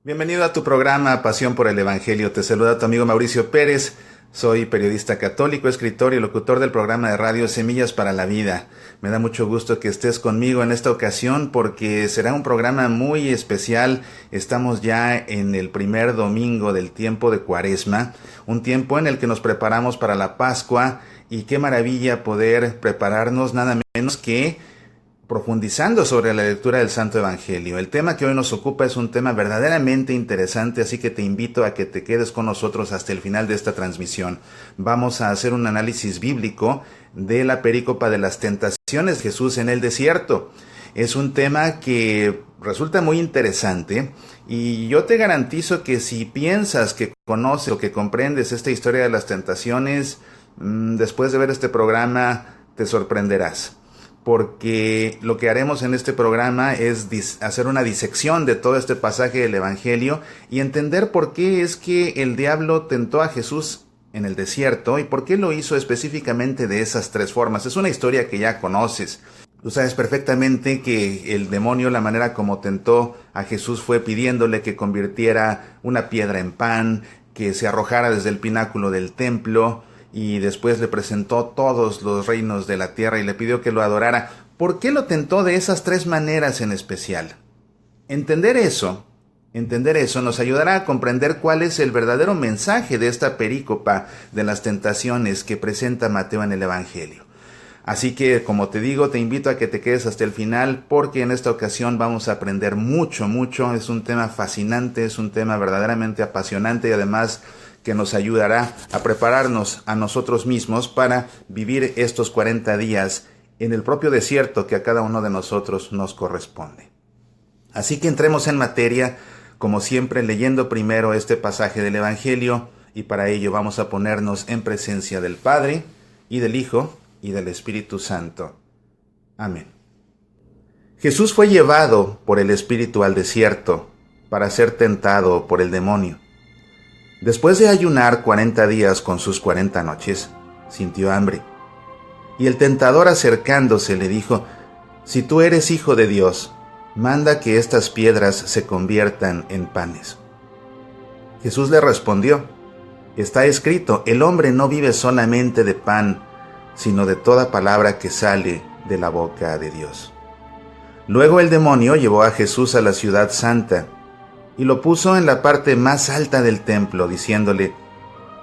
Bienvenido a tu programa Pasión por el Evangelio. Te saluda tu amigo Mauricio Pérez. Soy periodista católico, escritor y locutor del programa de radio Semillas para la Vida. Me da mucho gusto que estés conmigo en esta ocasión porque será un programa muy especial. Estamos ya en el primer domingo del tiempo de Cuaresma, un tiempo en el que nos preparamos para la Pascua, y qué maravilla poder prepararnos nada menos que profundizando sobre la lectura del Santo Evangelio. El tema que hoy nos ocupa es un tema verdaderamente interesante, así que te invito a que te quedes con nosotros hasta el final de esta transmisión. Vamos a hacer un análisis bíblico de la perícopa de las tentaciones de Jesús en el desierto. Es un tema que resulta muy interesante y yo te garantizo que si piensas que conoces o que comprendes esta historia de las tentaciones, después de ver este programa te sorprenderás. Porque lo que haremos en este programa es hacer una disección de todo este pasaje del Evangelio y entender por qué es que el diablo tentó a Jesús en el desierto y por qué lo hizo específicamente de esas tres formas. Es una historia que ya conoces. Tú sabes perfectamente que el demonio, la manera como tentó a Jesús fue pidiéndole que convirtiera una piedra en pan, que se arrojara desde el pináculo del templo, y después le presentó todos los reinos de la tierra y le pidió que lo adorara. ¿Por qué lo tentó de esas tres maneras en especial? Entender eso nos ayudará a comprender cuál es el verdadero mensaje de esta perícopa de las tentaciones que presenta Mateo en el Evangelio. Así que, como te digo, te invito a que te quedes hasta el final porque en esta ocasión vamos a aprender mucho. Es un tema fascinante, es un tema verdaderamente apasionante y además que nos ayudará a prepararnos a nosotros mismos para vivir estos 40 días en el propio desierto que a cada uno de nosotros nos corresponde. Así que entremos en materia, como siempre, leyendo primero este pasaje del Evangelio, y para ello vamos a ponernos en presencia del Padre, y del Hijo, y del Espíritu Santo. Amén. Jesús fue llevado por el Espíritu al desierto para ser tentado por el demonio. Después de ayunar 40 días con sus 40 noches, sintió hambre. Y el tentador, acercándose, le dijo: «Si tú eres hijo de Dios, manda que estas piedras se conviertan en panes». Jesús le respondió: «Está escrito, el hombre no vive solamente de pan, sino de toda palabra que sale de la boca de Dios». Luego el demonio llevó a Jesús a la ciudad santa y lo puso en la parte más alta del templo, diciéndole: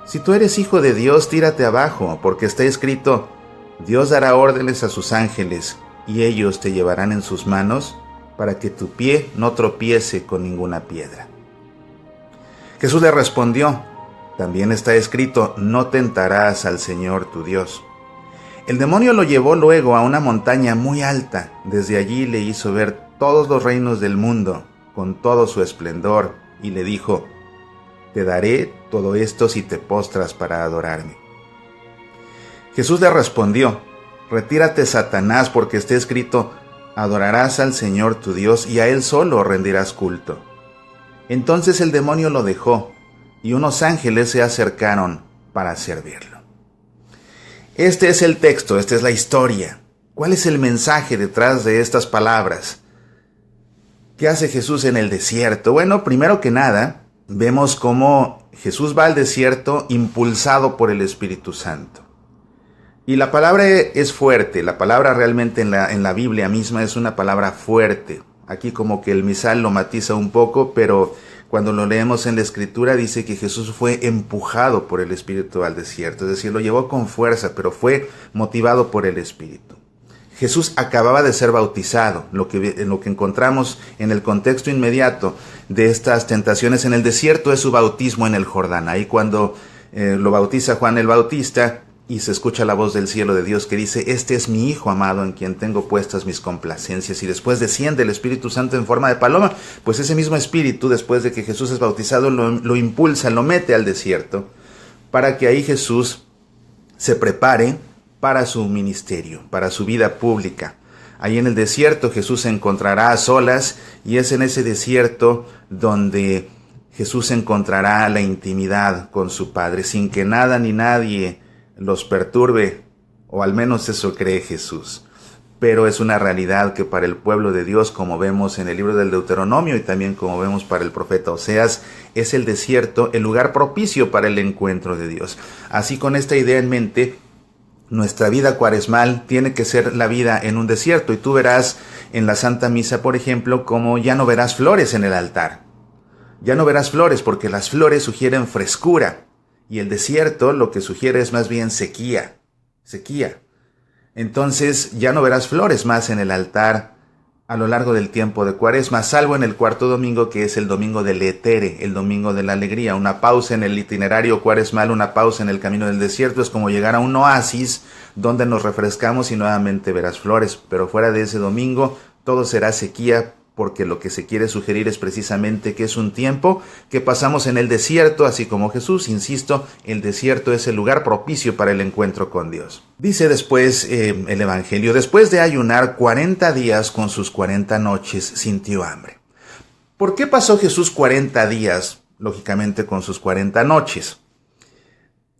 «Si tú eres hijo de Dios, tírate abajo, porque está escrito, Dios dará órdenes a sus ángeles, y ellos te llevarán en sus manos, para que tu pie no tropiece con ninguna piedra». Jesús le respondió: «También está escrito, no tentarás al Señor tu Dios». El demonio lo llevó luego a una montaña muy alta. Desde allí le hizo ver todos los reinos del mundo, con todo su esplendor, y le dijo: «Te daré todo esto si te postras para adorarme». Jesús le respondió: «Retírate, Satanás, porque está escrito, adorarás al Señor tu Dios y a Él solo rendirás culto». Entonces el demonio lo dejó, y unos ángeles se acercaron para servirlo. Este es el texto, esta es la historia. ¿Cuál es el mensaje detrás de estas palabras? ¿Qué hace Jesús en el desierto? Bueno, primero que nada, vemos cómo Jesús va al desierto impulsado por el Espíritu Santo. Y la palabra es fuerte, la palabra realmente en la Biblia misma es una palabra fuerte. Aquí como que el misal lo matiza un poco, pero cuando lo leemos en la Escritura dice que Jesús fue empujado por el Espíritu al desierto, es decir, lo llevó con fuerza, pero fue motivado por el Espíritu. Jesús acababa de ser bautizado, lo que encontramos en el contexto inmediato de estas tentaciones en el desierto es su bautismo en el Jordán. Ahí cuando lo bautiza Juan el Bautista y se escucha la voz del cielo de Dios que dice: «Este es mi Hijo amado en quien tengo puestas mis complacencias», y después desciende el Espíritu Santo en forma de paloma. Pues ese mismo Espíritu, después de que Jesús es bautizado, lo impulsa, lo mete al desierto, para que ahí Jesús se prepare para su ministerio, para su vida pública. Ahí en el desierto Jesús se encontrará a solas, y es en ese desierto donde Jesús encontrará la intimidad con su Padre, sin que nada ni nadie los perturbe, o al menos eso cree Jesús. pero es una realidad que para el pueblo de Dios, como vemos en el libro del Deuteronomio y también como vemos para el profeta Oseas, es el desierto el lugar propicio para el encuentro de Dios. Así, con esta idea en mente, nuestra vida cuaresmal tiene que ser la vida en un desierto, y tú verás en la Santa Misa, por ejemplo, como ya no verás flores en el altar. Ya no verás flores porque las flores sugieren frescura, y el desierto lo que sugiere es más bien sequía. Entonces ya no verás flores más en el altar a lo largo del tiempo de Cuaresma, salvo en el cuarto domingo, que es el domingo del Etere, el domingo de la alegría. Una pausa en el itinerario cuaresmal, una pausa en el camino del desierto, es como llegar a un oasis donde nos refrescamos y nuevamente verás flores. Pero fuera de ese domingo todo será sequía, porque lo que se quiere sugerir es precisamente que es un tiempo que pasamos en el desierto, así como Jesús. Insisto, el desierto es el lugar propicio para el encuentro con Dios. Dice después el Evangelio: después de ayunar 40 días con sus 40 noches, sintió hambre. ¿Por qué pasó Jesús 40 días, lógicamente, con sus 40 noches?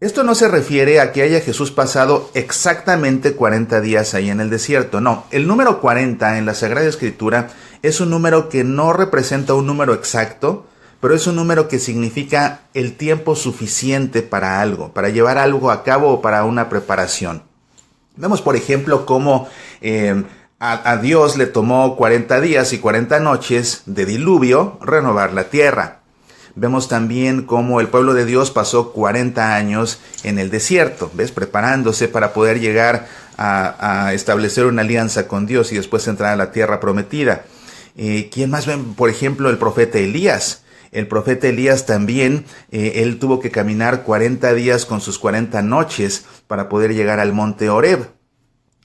Esto no se refiere a que haya Jesús pasado exactamente 40 días ahí en el desierto. No, el número 40 en la Sagrada Escritura es un número que no representa un número exacto, pero es un número que significa el tiempo suficiente para algo, para llevar algo a cabo o para una preparación. Vemos, por ejemplo, cómo a Dios le tomó 40 días y 40 noches de diluvio renovar la tierra. Vemos también cómo el pueblo de Dios pasó 40 años en el desierto, ¿ves? Preparándose para poder llegar a establecer una alianza con Dios y después entrar a la tierra prometida. ¿Quién más ven? Por ejemplo, el profeta Elías. El profeta Elías también, él tuvo que caminar 40 días con sus 40 noches para poder llegar al monte Horeb.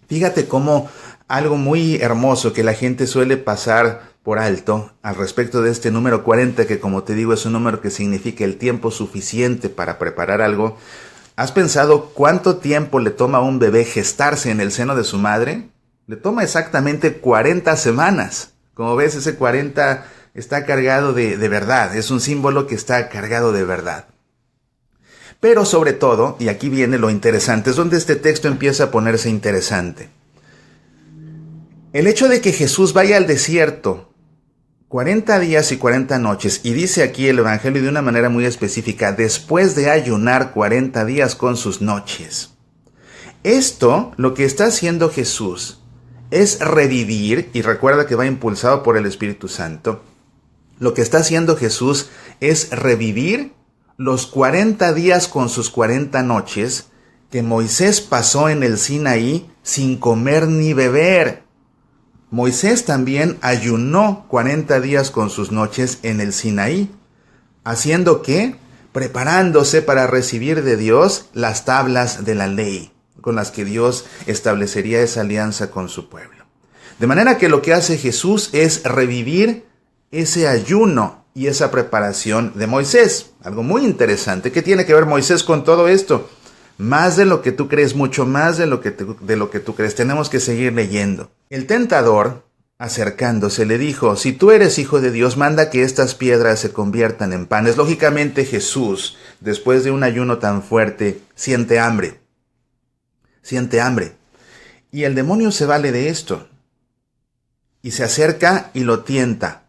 Fíjate cómo algo muy hermoso que la gente suele pasar por alto al respecto de este número 40, que, como te digo, es un número que significa el tiempo suficiente para preparar algo. ¿Has pensado cuánto tiempo le toma a un bebé gestarse en el seno de su madre? Le toma exactamente 40 semanas. Como ves, ese 40 está cargado de verdad, es un símbolo que está cargado de verdad. Pero sobre todo, y aquí viene lo interesante, es donde este texto empieza a ponerse interesante. El hecho de que Jesús vaya al desierto 40 días y 40 noches, y dice aquí el Evangelio de una manera muy específica, después de ayunar 40 días con sus noches. Esto, lo que está haciendo Jesús, es revivir, y recuerda que va impulsado por el Espíritu Santo, lo que está haciendo Jesús es revivir los 40 días con sus 40 noches que Moisés pasó en el Sinaí sin comer ni beber. Moisés también ayunó 40 días con sus noches en el Sinaí. ¿Haciendo qué? Preparándose para recibir de Dios las tablas de la ley, con las que Dios establecería esa alianza con su pueblo. De manera que lo que hace Jesús es revivir ese ayuno y esa preparación de Moisés. Algo muy interesante. ¿Qué tiene que ver Moisés con todo esto? Más de lo que tú crees, mucho más de lo que tú crees. Tenemos que seguir leyendo. El tentador, acercándose, le dijo: si tú eres hijo de Dios, manda que estas piedras se conviertan en panes. Lógicamente Jesús, después de un ayuno tan fuerte, siente hambre. Y el demonio se vale de esto. Y se acerca y lo tienta.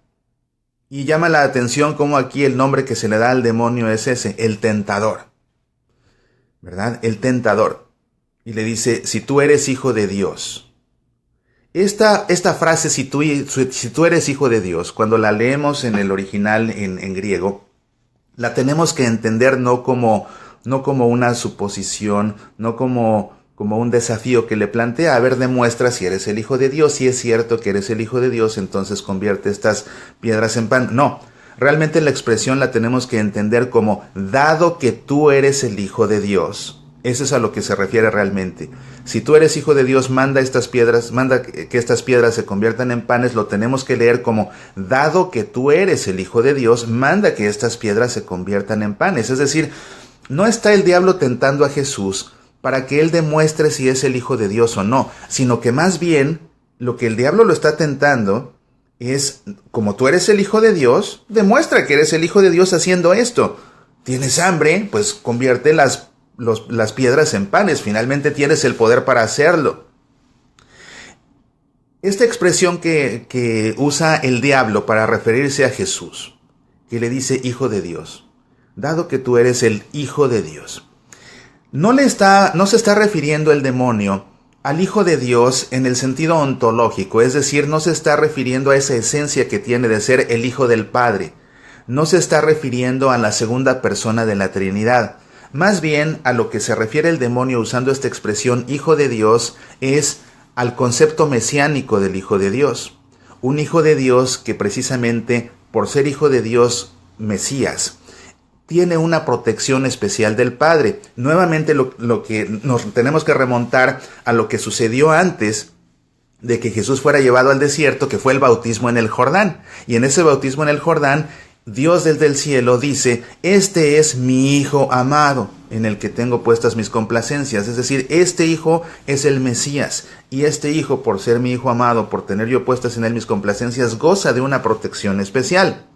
Y llama la atención cómo aquí el nombre que se le da al demonio es ese, el tentador. ¿Verdad? El tentador. Y le dice: si tú eres hijo de Dios. Esta frase, si tú eres hijo de Dios, cuando la leemos en el original en griego, la tenemos que entender no como una suposición, no como un desafío que le plantea. A ver, demuestra si eres el hijo de Dios. Si es cierto que eres el hijo de Dios, entonces convierte estas piedras en pan. No. Realmente la expresión la tenemos que entender como: dado que tú eres el Hijo de Dios. Eso es a lo que se refiere realmente. Si tú eres hijo de Dios, manda que estas piedras se conviertan en panes. Lo tenemos que leer como: dado que tú eres el Hijo de Dios, manda que estas piedras se conviertan en panes. Es decir, no está el diablo tentando a Jesús para que él demuestre si es el Hijo de Dios o no, sino que más bien lo que el diablo lo está tentando es: como tú eres el Hijo de Dios, demuestra que eres el Hijo de Dios haciendo esto. ¿Tienes hambre? Pues convierte las piedras en panes. Finalmente tienes el poder para hacerlo. Esta expresión que usa el diablo para referirse a Jesús, que le dice Hijo de Dios, dado que tú eres el Hijo de Dios, no se está refiriendo el demonio al Hijo de Dios en el sentido ontológico, es decir, no se está refiriendo a esa esencia que tiene de ser el Hijo del Padre, no se está refiriendo a la segunda persona de la Trinidad. Más bien, a lo que se refiere el demonio usando esta expresión Hijo de Dios es al concepto mesiánico del Hijo de Dios. Un Hijo de Dios que precisamente, por ser Hijo de Dios, Mesías, tiene una protección especial del Padre. Nuevamente lo que nos tenemos que remontar a lo que sucedió antes de que Jesús fuera llevado al desierto, que fue el bautismo en el Jordán. Y en ese bautismo en el Jordán, Dios desde el cielo dice, este es mi Hijo amado, en el que tengo puestas mis complacencias. Es decir, este Hijo es el Mesías, y este Hijo, por ser mi Hijo amado, por tener yo puestas en él mis complacencias, goza de una protección especial.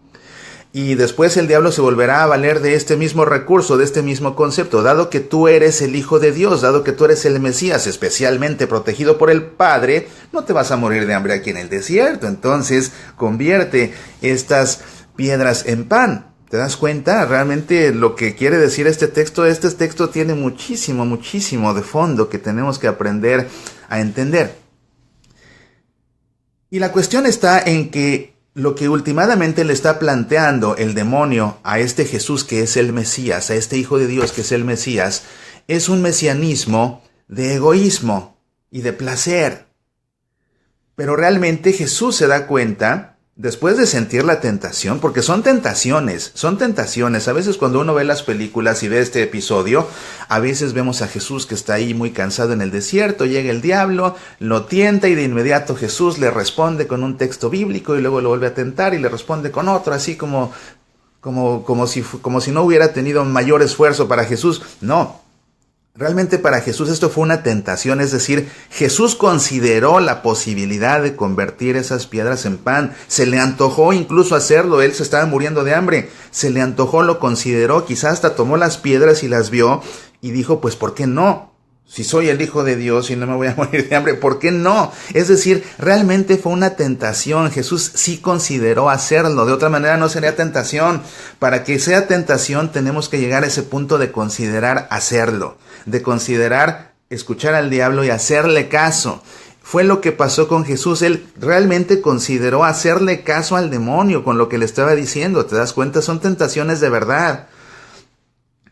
Y después el diablo se volverá a valer de este mismo recurso, de este mismo concepto. Dado que tú eres el Hijo de Dios, dado que tú eres el Mesías, especialmente protegido por el Padre, no te vas a morir de hambre aquí en el desierto. Entonces, convierte estas piedras en pan. ¿Te das cuenta? Realmente lo que quiere decir este texto tiene muchísimo de fondo que tenemos que aprender a entender. Y la cuestión está en que lo que últimamente le está planteando el demonio a este Jesús que es el Mesías, a este Hijo de Dios que es el Mesías, es un mesianismo de egoísmo y de placer. Pero realmente Jesús se da cuenta, después de sentir la tentación, porque son tentaciones. A veces cuando uno ve las películas y ve este episodio, a veces vemos a Jesús que está ahí muy cansado en el desierto, llega el diablo, lo tienta y de inmediato Jesús le responde con un texto bíblico y luego lo vuelve a tentar y le responde con otro, así como si no hubiera tenido mayor esfuerzo para Jesús. No. Realmente para Jesús esto fue una tentación, es decir, Jesús consideró la posibilidad de convertir esas piedras en pan, se le antojó incluso hacerlo, él se estaba muriendo de hambre, se le antojó, lo consideró, quizás hasta tomó las piedras y las vio y dijo, pues ¿por qué no? Si soy el Hijo de Dios y no me voy a morir de hambre, ¿por qué no? Es decir, realmente fue una tentación. Jesús sí consideró hacerlo. De otra manera no sería tentación. Para que sea tentación tenemos que llegar a ese punto de considerar hacerlo. De considerar escuchar al diablo y hacerle caso. Fue lo que pasó con Jesús. Él realmente consideró hacerle caso al demonio con lo que le estaba diciendo. ¿Te das cuenta? Son tentaciones de verdad.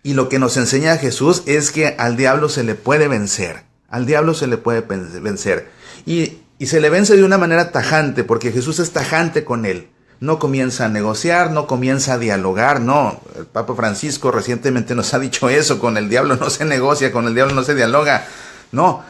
Y lo que nos enseña Jesús es que al diablo se le puede vencer. Al diablo se le puede vencer. Y se le vence de una manera tajante, porque Jesús es tajante con él. No comienza a negociar, no comienza a dialogar, no. El Papa Francisco recientemente nos ha dicho eso, con el diablo no se negocia, con el diablo no se dialoga. No,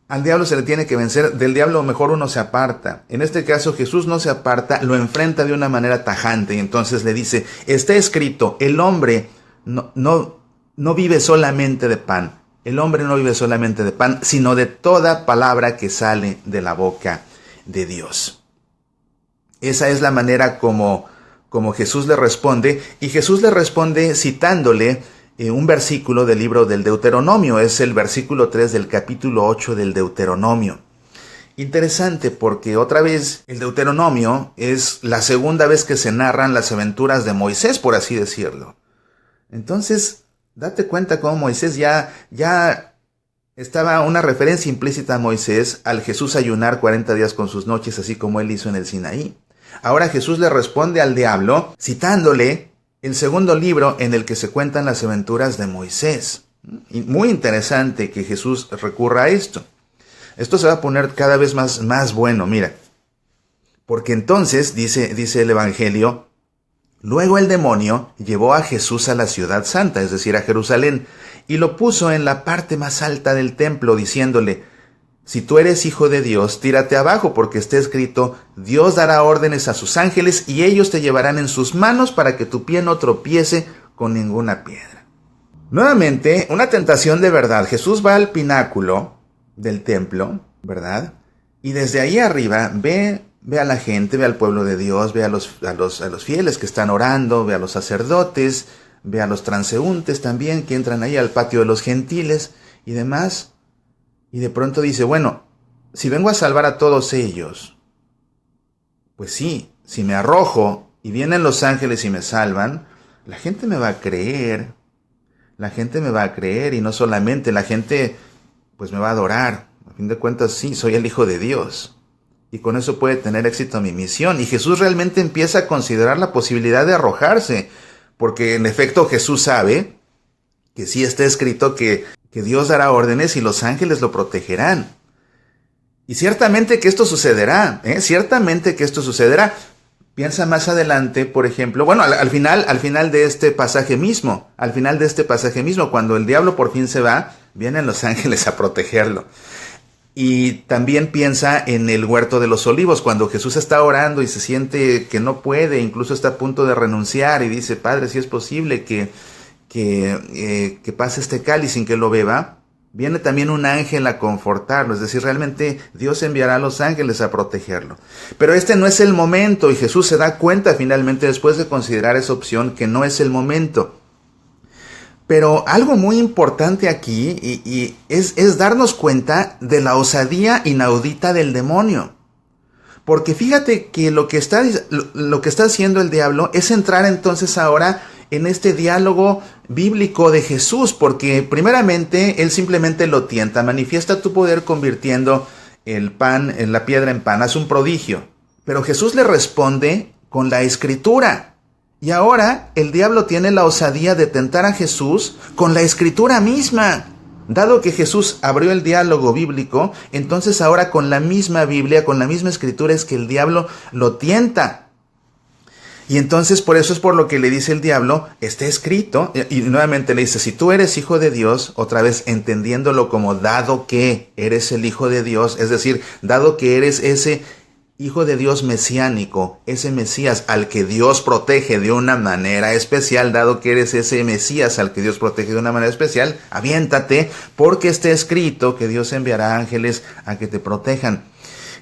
al diablo se le tiene que vencer, del diablo mejor uno se aparta. En este caso Jesús no se aparta, lo enfrenta de una manera tajante y entonces le dice, está escrito, el hombre no vive solamente de pan. El hombre no vive solamente de pan, sino de toda palabra que sale de la boca de Dios. Esa es la manera como Jesús le responde, y Jesús le responde citándole un versículo del libro del Deuteronomio, es el versículo 3 del capítulo 8 del Deuteronomio. Interesante porque otra vez el Deuteronomio es la segunda vez que se narran las aventuras de Moisés, por así decirlo. Entonces, date cuenta cómo Moisés ya estaba una referencia implícita a Moisés al Jesús ayunar 40 días con sus noches, así como él hizo en el Sinaí. Ahora Jesús le responde al diablo citándole el segundo libro en el que se cuentan las aventuras de Moisés. Y muy interesante que Jesús recurra a esto. Esto se va a poner cada vez más bueno, mira. Porque entonces, dice el Evangelio, luego el demonio llevó a Jesús a la ciudad santa, es decir, a Jerusalén, y lo puso en la parte más alta del templo, diciéndole, si tú eres hijo de Dios, tírate abajo, porque está escrito, Dios dará órdenes a sus ángeles, y ellos te llevarán en sus manos para que tu pie no tropiece con ninguna piedra. Nuevamente, una tentación de verdad. Jesús va al pináculo del templo, ¿verdad? Y desde ahí arriba ve a la gente, ve al pueblo de Dios, ve a los fieles que están orando, ve a los sacerdotes, ve a los transeúntes también que entran ahí al patio de los gentiles y demás. Y de pronto dice, bueno, si vengo a salvar a todos ellos, pues sí, si me arrojo y vienen los ángeles y me salvan, la gente me va a creer. La gente me va a creer, y no solamente, la gente pues me va a adorar. A fin de cuentas, sí, soy el Hijo de Dios. Y con eso puede tener éxito mi misión. Y Jesús realmente empieza a considerar la posibilidad de arrojarse. Porque en efecto Jesús sabe que sí está escrito que Dios dará órdenes y los ángeles lo protegerán. Y ciertamente que esto sucederá, ciertamente que esto sucederá. Piensa más adelante, por ejemplo, bueno, al final de este pasaje mismo, cuando el diablo por fin se va, vienen los ángeles a protegerlo. Y también piensa en el huerto de los olivos, cuando Jesús está orando y se siente que no puede, incluso está a punto de renunciar y dice, Padre, si es posible que pase este cáliz sin que lo beba. Viene también un ángel a confortarlo, es decir, realmente Dios enviará a los ángeles a protegerlo. Pero este no es el momento, y Jesús se da cuenta finalmente después de considerar esa opción que no es el momento. Pero algo muy importante aquí y es darnos cuenta de la osadía inaudita del demonio. Porque fíjate que lo que está haciendo el diablo es entrar entonces ahora en este diálogo bíblico de Jesús, porque primeramente él simplemente lo tienta, manifiesta tu poder convirtiendo la piedra en pan, hace un prodigio. Pero Jesús le responde con la Escritura. Y ahora el diablo tiene la osadía de tentar a Jesús con la Escritura misma. Dado que Jesús abrió el diálogo bíblico, entonces ahora con la misma Biblia, con la misma Escritura es que el diablo lo tienta. Y entonces por eso es por lo que le dice el diablo, está escrito, y nuevamente le dice, si tú eres hijo de Dios, otra vez entendiéndolo como dado que eres el hijo de Dios, es decir, dado que eres ese hijo de Dios mesiánico, ese Mesías al que Dios protege de una manera especial, dado que eres ese Mesías al que Dios protege de una manera especial, aviéntate, porque está escrito que Dios enviará ángeles a que te protejan.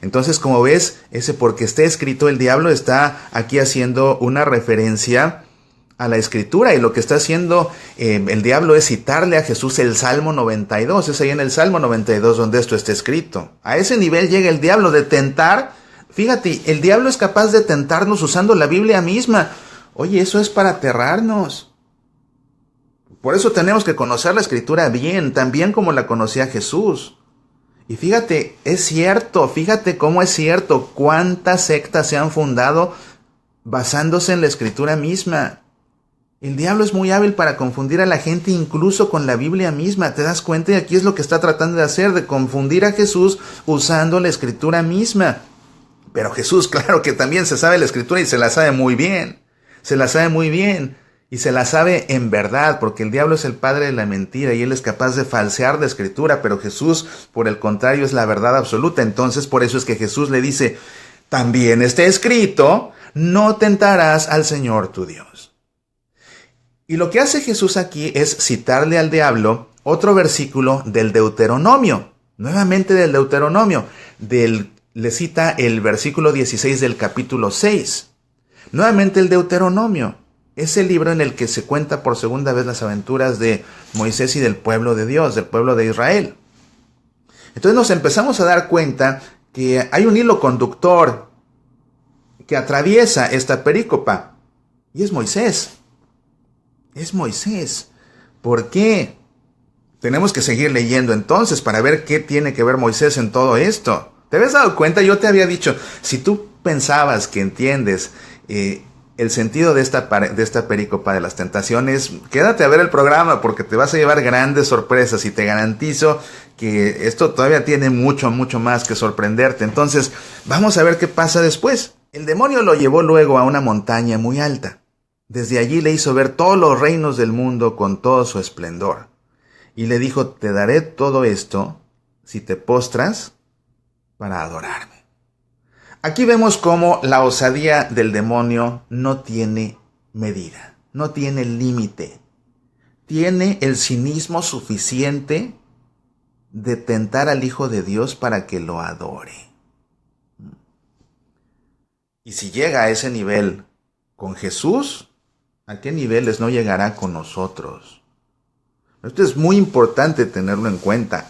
Entonces, como ves, ese porque está escrito, el diablo está aquí haciendo una referencia a la Escritura, y lo que está haciendo el diablo es citarle a Jesús el Salmo 92, es ahí en el Salmo 92 donde esto está escrito. A ese nivel llega el diablo de tentar. Fíjate, el diablo es capaz de tentarnos usando la Biblia misma. Oye, eso es para aterrarnos. Por eso tenemos que conocer la Escritura bien, tan bien como la conocía Jesús. Y fíjate, es cierto, fíjate cómo es cierto, cuántas sectas se han fundado basándose en la Escritura misma. El diablo es muy hábil para confundir a la gente incluso con la Biblia misma. ¿Te das cuenta? Y aquí es lo que está tratando de hacer, de confundir a Jesús usando la Escritura misma. Pero Jesús, claro que también se sabe la Escritura y se la sabe muy bien. Se la sabe muy bien. Y se la sabe en verdad, porque el diablo es el padre de la mentira y él es capaz de falsear la Escritura, pero Jesús, por el contrario, es la verdad absoluta. Entonces, por eso es que Jesús le dice, también está escrito, no tentarás al Señor tu Dios. Y lo que hace Jesús aquí es citarle al diablo otro versículo del Deuteronomio, nuevamente del Deuteronomio, le cita el versículo 16 del capítulo 6, nuevamente el Deuteronomio. Es el libro en el que se cuenta por segunda vez las aventuras de Moisés y del pueblo de Dios, del pueblo de Israel. Entonces nos empezamos a dar cuenta que hay un hilo conductor que atraviesa esta perícopa, y es Moisés. Es Moisés. ¿Por qué? Tenemos que seguir leyendo entonces para ver qué tiene que ver Moisés en todo esto. ¿Te habías dado cuenta? Yo te había dicho, si tú pensabas que entiendes el sentido de esta perícopa de las tentaciones, quédate a ver el programa porque te vas a llevar grandes sorpresas y te garantizo que esto todavía tiene mucho, mucho más que sorprenderte. Entonces, vamos a ver qué pasa después. El demonio lo llevó luego a una montaña muy alta. Desde allí le hizo ver todos los reinos del mundo con todo su esplendor. Y le dijo, te daré todo esto si te postras para adorarme. Aquí vemos cómo la osadía del demonio no tiene medida, no tiene límite. Tiene el cinismo suficiente de tentar al Hijo de Dios para que lo adore. Y si llega a ese nivel con Jesús, ¿a qué niveles no llegará con nosotros? Esto es muy importante tenerlo en cuenta.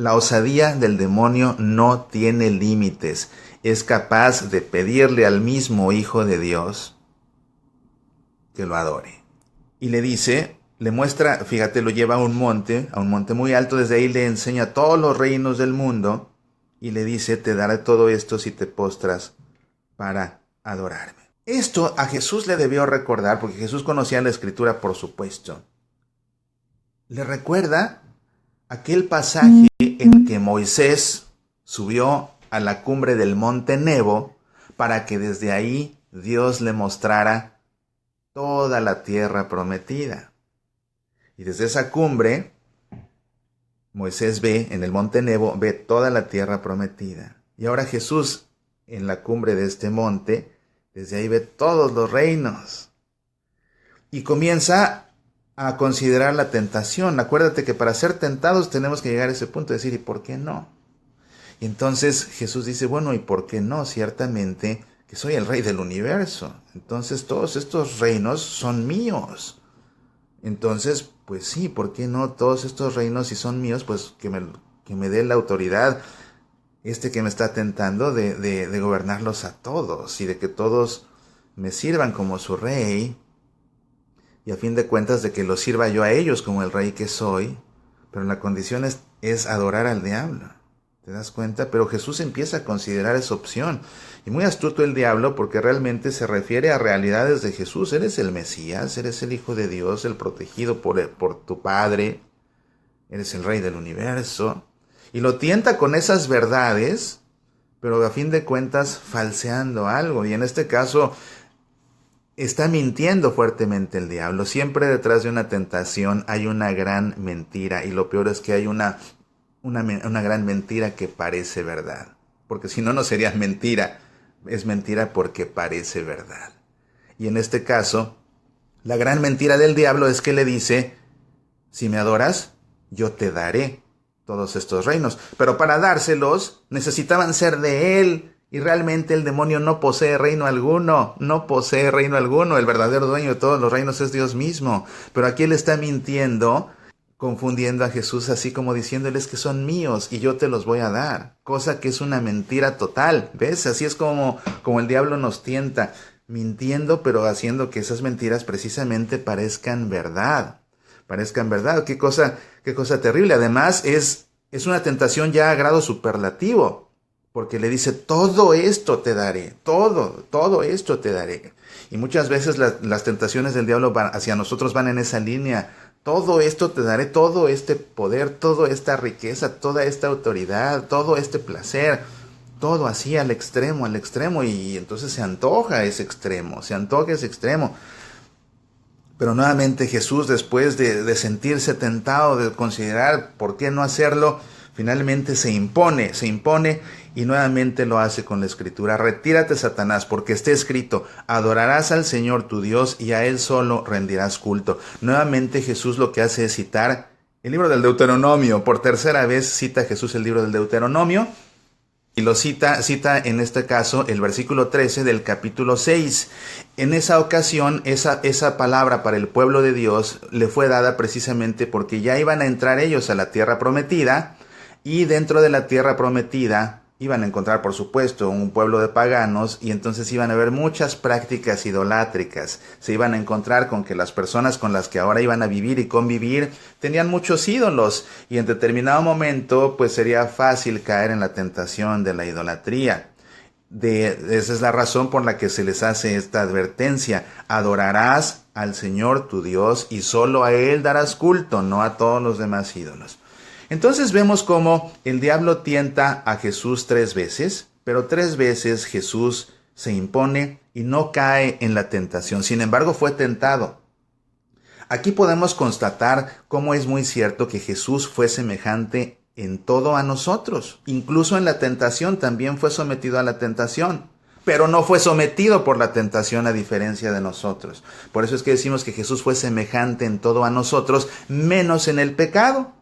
La osadía del demonio no tiene límites. Es capaz de pedirle al mismo Hijo de Dios que lo adore. Y le dice, le muestra, fíjate, lo lleva a un monte muy alto, desde ahí le enseña todos los reinos del mundo y le dice, te daré todo esto si te postras para adorarme. Esto a Jesús le debió recordar, porque Jesús conocía la Escritura, por supuesto. Le recuerda aquel pasaje en que Moisés subió a la cumbre del monte Nebo para que desde ahí Dios le mostrara toda la tierra prometida. Y desde esa cumbre, Moisés ve en el monte Nebo, ve toda la tierra prometida. Y ahora Jesús, en la cumbre de este monte, desde ahí ve todos los reinos. Y comienza a considerar la tentación. Acuérdate que para ser tentados tenemos que llegar a ese punto de decir, ¿y por qué no? Y entonces Jesús dice, bueno, ¿y por qué no? Ciertamente que soy el rey del universo. Entonces todos estos reinos son míos. Entonces, pues sí, ¿por qué no? Todos estos reinos, si son míos, pues que me dé la autoridad que me está tentando de gobernarlos a todos y de que todos me sirvan como su rey. Y a fin de cuentas de que los sirva yo a ellos como el rey que soy. Pero la condición es adorar al diablo. ¿Te das cuenta? Pero Jesús empieza a considerar esa opción. Y muy astuto el diablo, porque realmente se refiere a realidades de Jesús. Eres el Mesías, eres el Hijo de Dios, el protegido por tu Padre. Eres el Rey del universo. Y lo tienta con esas verdades, pero a fin de cuentas falseando algo. Y en este caso está mintiendo fuertemente el diablo. Siempre detrás de una tentación hay una gran mentira. Y lo peor es que hay una gran mentira que parece verdad. Porque si no, no sería mentira. Es mentira porque parece verdad. Y en este caso, la gran mentira del diablo es que le dice, si me adoras, yo te daré todos estos reinos. Pero para dárselos, necesitaban ser de él. Y realmente el demonio no posee reino alguno. No posee reino alguno. El verdadero dueño de todos los reinos es Dios mismo. Pero aquí él está mintiendo, confundiendo a Jesús, así como diciéndoles que son míos y yo te los voy a dar, cosa que es una mentira total. ¿Ves? Así es como el diablo nos tienta, mintiendo, pero haciendo que esas mentiras precisamente parezcan verdad. Qué cosa terrible. Además es una tentación ya a grado superlativo, porque le dice, todo esto te daré, todo esto te daré. Y muchas veces las tentaciones del diablo hacia nosotros van en esa línea. Todo esto te daré, todo este poder, toda esta riqueza, toda esta autoridad, todo este placer, todo así al extremo, y entonces se antoja ese extremo. Pero nuevamente Jesús, después de sentirse tentado, de considerar por qué no hacerlo, finalmente se impone y nuevamente lo hace con la Escritura. Retírate, Satanás, porque está escrito, adorarás al Señor tu Dios y a Él solo rendirás culto. Nuevamente Jesús lo que hace es citar el libro del Deuteronomio. Por tercera vez cita Jesús el libro del Deuteronomio y lo cita en este caso el versículo 13 del capítulo 6. En esa ocasión, esa palabra para el pueblo de Dios le fue dada precisamente porque ya iban a entrar ellos a la tierra prometida. Y dentro de la tierra prometida iban a encontrar, por supuesto, un pueblo de paganos y entonces iban a haber muchas prácticas idolátricas. Se iban a encontrar con que las personas con las que ahora iban a vivir y convivir tenían muchos ídolos y en determinado momento pues sería fácil caer en la tentación de la idolatría. Esa es la razón por la que se les hace esta advertencia. Adorarás al Señor tu Dios y solo a Él darás culto, no a todos los demás ídolos. Entonces vemos cómo el diablo tienta a Jesús 3 veces, pero 3 veces Jesús se impone y no cae en la tentación. Sin embargo, fue tentado. Aquí podemos constatar cómo es muy cierto que Jesús fue semejante en todo a nosotros. Incluso en la tentación también fue sometido a la tentación, pero no fue sometido por la tentación a diferencia de nosotros. Por eso es que decimos que Jesús fue semejante en todo a nosotros, menos en el pecado.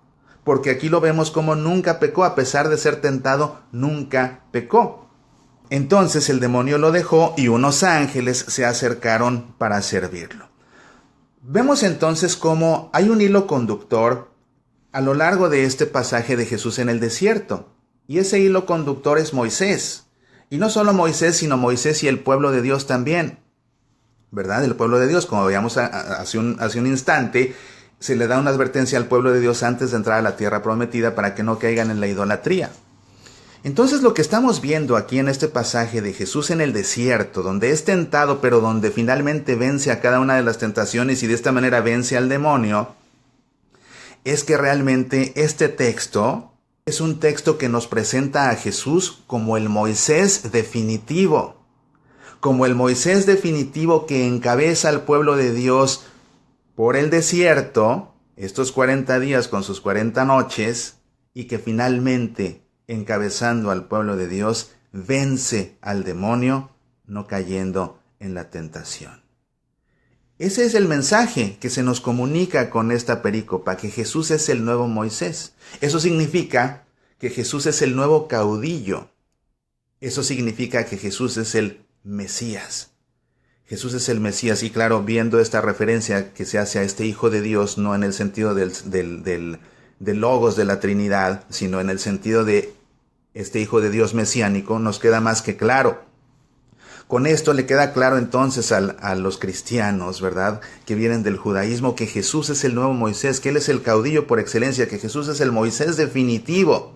Porque aquí lo vemos como nunca pecó, a pesar de ser tentado, nunca pecó. Entonces el demonio lo dejó y unos ángeles se acercaron para servirlo. Vemos entonces cómo hay un hilo conductor a lo largo de este pasaje de Jesús en el desierto. Y ese hilo conductor es Moisés. Y no solo Moisés, sino Moisés y el pueblo de Dios también, ¿verdad? El pueblo de Dios, como veíamos hace un instante, se le da una advertencia al pueblo de Dios antes de entrar a la tierra prometida para que no caigan en la idolatría. Entonces lo que estamos viendo aquí en este pasaje de Jesús en el desierto, donde es tentado, pero donde finalmente vence a cada una de las tentaciones y de esta manera vence al demonio, es que realmente este texto es un texto que nos presenta a Jesús como el Moisés definitivo, como el Moisés definitivo que encabeza al pueblo de Dios por el desierto, estos 40 días con sus 40 noches, y que finalmente, encabezando al pueblo de Dios, vence al demonio, no cayendo en la tentación. Ese es el mensaje que se nos comunica con esta perícopa, que Jesús es el nuevo Moisés. Eso significa que Jesús es el nuevo caudillo. Eso significa que Jesús es el Mesías. Jesús es el Mesías, y claro, viendo esta referencia que se hace a este Hijo de Dios, no en el sentido del logos de la Trinidad, sino en el sentido de este Hijo de Dios mesiánico, nos queda más que claro. Con esto le queda claro entonces a los cristianos, ¿verdad?, que vienen del judaísmo, que Jesús es el nuevo Moisés, que Él es el caudillo por excelencia, que Jesús es el Moisés definitivo.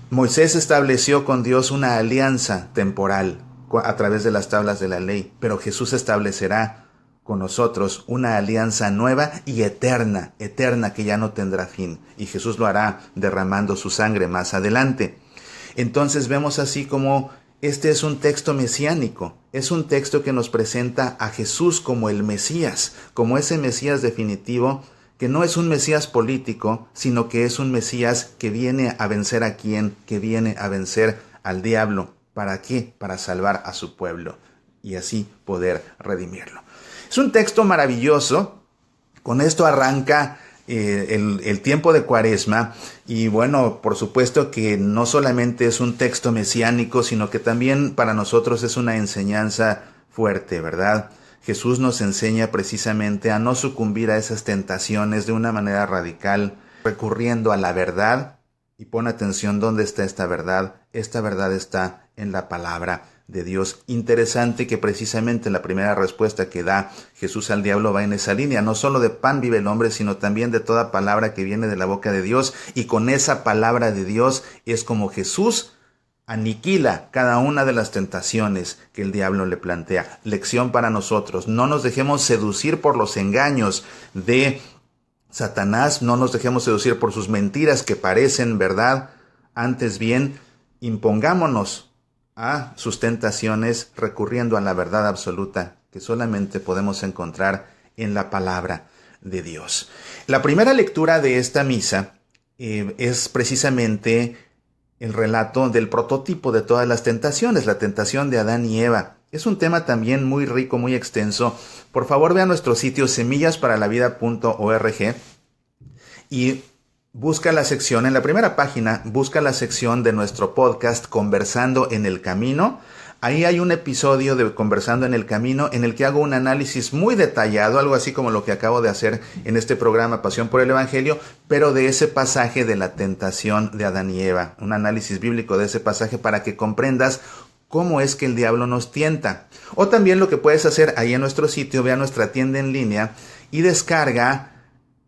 Moisés estableció con Dios una alianza temporal a través de las tablas de la ley, pero Jesús establecerá con nosotros una alianza nueva y eterna que ya no tendrá fin, y Jesús lo hará derramando su sangre más adelante. Entonces vemos así como este es un texto mesiánico, es un texto que nos presenta a Jesús como el Mesías, como ese Mesías definitivo, que no es un Mesías político, sino que es un Mesías que viene a vencer a quién, que viene a vencer al diablo. ¿Para qué? Para salvar a su pueblo y así poder redimirlo. Es un texto maravilloso. Con esto arranca el tiempo de Cuaresma, y bueno, por supuesto que no solamente es un texto mesiánico, sino que también para nosotros es una enseñanza fuerte, ¿verdad? Jesús nos enseña precisamente a no sucumbir a esas tentaciones de una manera radical, recurriendo a la verdad. Y pon atención, ¿dónde está esta verdad? Esta verdad está en la palabra de Dios. Interesante que precisamente la primera respuesta que da Jesús al diablo va en esa línea. No solo de pan vive el hombre, sino también de toda palabra que viene de la boca de Dios. Y con esa palabra de Dios es como Jesús aniquila cada una de las tentaciones que el diablo le plantea. Lección para nosotros: no nos dejemos seducir por los engaños de Satanás, no nos dejemos seducir por sus mentiras que parecen verdad. Antes bien, impongámonos a sus tentaciones recurriendo a la verdad absoluta que solamente podemos encontrar en la palabra de Dios. La primera lectura de esta misa es precisamente el relato del prototipo de todas las tentaciones, la tentación de Adán y Eva. Es un tema también muy rico, muy extenso. Por favor, ve a nuestro sitio semillasparalaVida.org y busca la sección, en la primera página, busca la sección de nuestro podcast Conversando en el Camino. Ahí hay un episodio de Conversando en el Camino en el que hago un análisis muy detallado, algo así como lo que acabo de hacer en este programa Pasión por el Evangelio, pero de ese pasaje de la tentación de Adán y Eva. Un análisis bíblico de ese pasaje para que comprendas cómo es que el diablo nos tienta. O también lo que puedes hacer ahí en nuestro sitio, ve a nuestra tienda en línea y descarga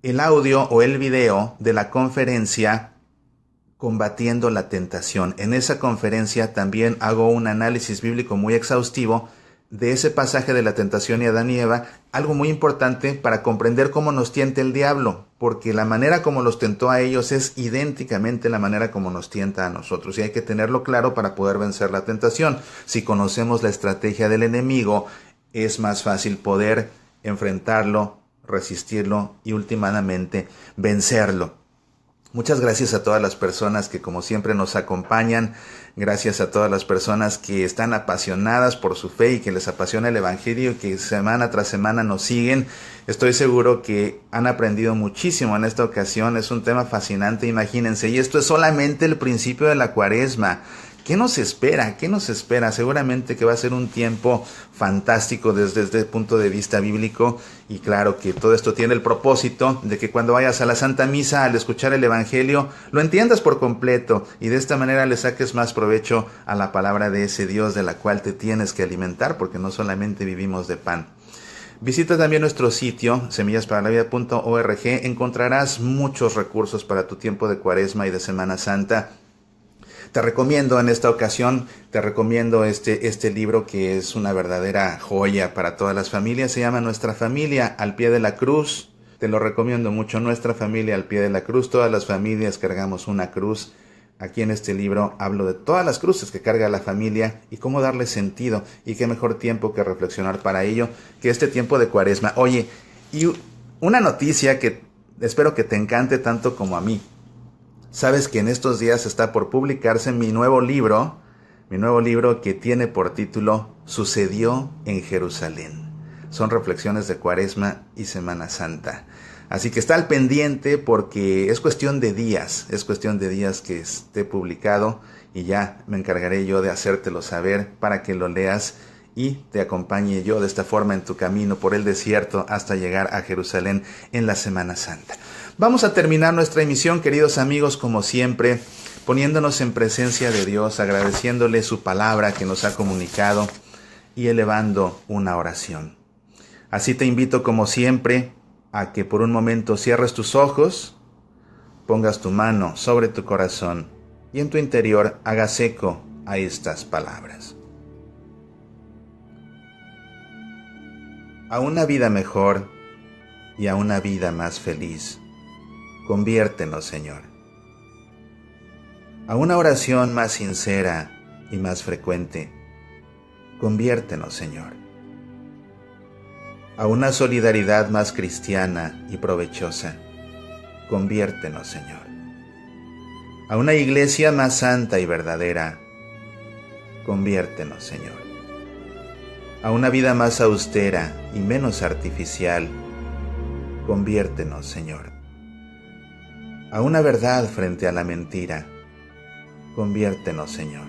el audio o el video de la conferencia Combatiendo la Tentación. En esa conferencia también hago un análisis bíblico muy exhaustivo de ese pasaje de la tentación y Adán y Eva, algo muy importante para comprender cómo nos tienta el diablo, porque la manera como los tentó a ellos es idénticamente la manera como nos tienta a nosotros, y hay que tenerlo claro para poder vencer la tentación. Si conocemos la estrategia del enemigo, es más fácil poder enfrentarlo, resistirlo y últimamente vencerlo. Muchas gracias a todas las personas que como siempre nos acompañan, gracias a todas las personas que están apasionadas por su fe y que les apasiona el Evangelio y que semana tras semana nos siguen. Estoy seguro que han aprendido muchísimo en esta ocasión, es un tema fascinante, imagínense, y esto es solamente el principio de la Cuaresma. ¿Qué nos espera? ¿Qué nos espera? Seguramente que va a ser un tiempo fantástico desde el punto de vista bíblico, y claro que todo esto tiene el propósito de que cuando vayas a la Santa Misa, al escuchar el Evangelio, lo entiendas por completo y de esta manera le saques más provecho a la palabra de ese Dios de la cual te tienes que alimentar, porque no solamente vivimos de pan. Visita también nuestro sitio semillasparalavida.org. Encontrarás muchos recursos para tu tiempo de Cuaresma y de Semana Santa. Te recomiendo en esta ocasión, este libro que es una verdadera joya para todas las familias. Se llama Nuestra Familia al Pie de la Cruz. Te lo recomiendo mucho, Nuestra Familia al Pie de la Cruz. Todas las familias cargamos una cruz. Aquí en este libro hablo de todas las cruces que carga la familia y cómo darle sentido. Y qué mejor tiempo que reflexionar para ello que este tiempo de Cuaresma. Oye, y una noticia que espero que te encante tanto como a mí. Sabes que en estos días está por publicarse mi nuevo libro que tiene por título Sucedió en Jerusalén. Son reflexiones de Cuaresma y Semana Santa. Así que está al pendiente porque es cuestión de días que esté publicado y ya me encargaré yo de hacértelo saber para que lo leas y te acompañe yo de esta forma en tu camino por el desierto hasta llegar a Jerusalén en la Semana Santa. Vamos a terminar nuestra emisión, queridos amigos, como siempre, poniéndonos en presencia de Dios, agradeciéndole su palabra que nos ha comunicado y elevando una oración. Así te invito, como siempre, a que por un momento cierres tus ojos, pongas tu mano sobre tu corazón y en tu interior hagas eco a estas palabras. A una vida mejor y a una vida más feliz, conviértenos, Señor. A una oración más sincera y más frecuente, conviértenos, Señor. A una solidaridad más cristiana y provechosa, conviértenos, Señor. A una iglesia más santa y verdadera, conviértenos, Señor. A una vida más austera y menos artificial, conviértenos, Señor. A una verdad frente a la mentira, conviértenos, Señor.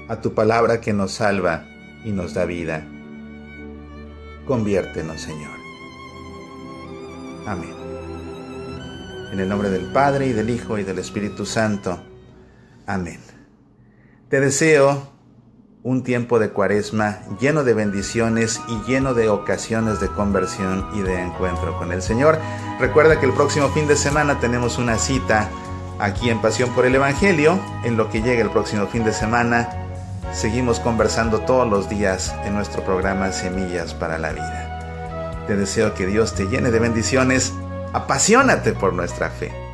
A tu palabra que nos salva y nos da vida, conviértenos, Señor. Amén. En el nombre del Padre, y del Hijo, y del Espíritu Santo. Amén. Te deseo un tiempo de Cuaresma lleno de bendiciones y lleno de ocasiones de conversión y de encuentro con el Señor. Recuerda que el próximo fin de semana tenemos una cita aquí en Pasión por el Evangelio. En lo que llega el próximo fin de semana, seguimos conversando todos los días en nuestro programa Semillas para la Vida. Te deseo que Dios te llene de bendiciones. Apasionate por nuestra fe.